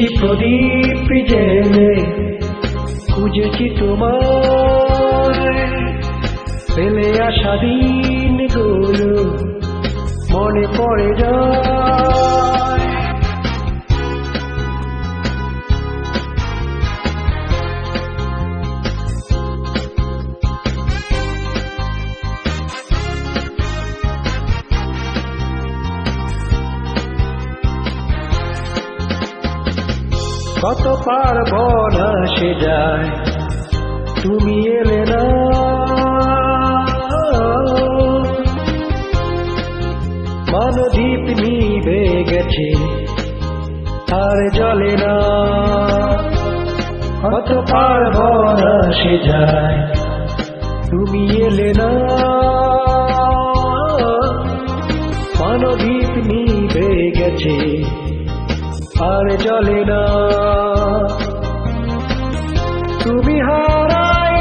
দৃষ্টি প্রদীপ জেলে খুঁজেছি তোমায়, ফেলে আসা দিনগুলো মনে পড়ে যায়। কত পার্বণ আসে যায়, তুমি এলে না। মানদ্বীপ নিভে গেছে আর জ্বলে না। কত পার্বণ আসে যায়, তুমি এলে না। মানদ্বীপ নিভে গেছে আর জ্বলে না। তুমি হারায়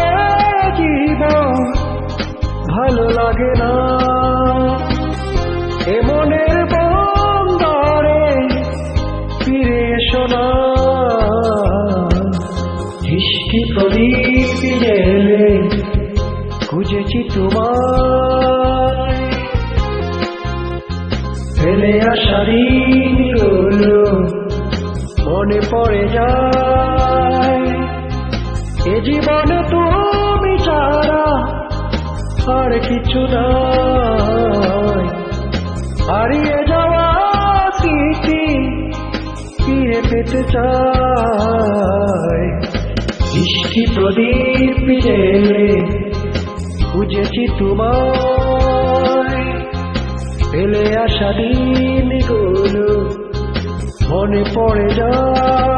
জীবন ভালো লাগে না। এ মনের বন্দরে ফিরে এসো না। দৃষ্টি প্রদীপ জেলে খুঁজেছি তোমায়, ফেলে আসা দিনগুলো মনে পড়ে যায়। এ জীবনে তুমি ছাড়া আর কিছু নাই। হারিয়ে যাওয়া স্মৃতি ফিরে পেতে চাই। দৃষ্টি প্রদীপ জেলে খুঁজেছি তোমায়, ফেলে আসা দিনগুলো মনে পড়ে যায়।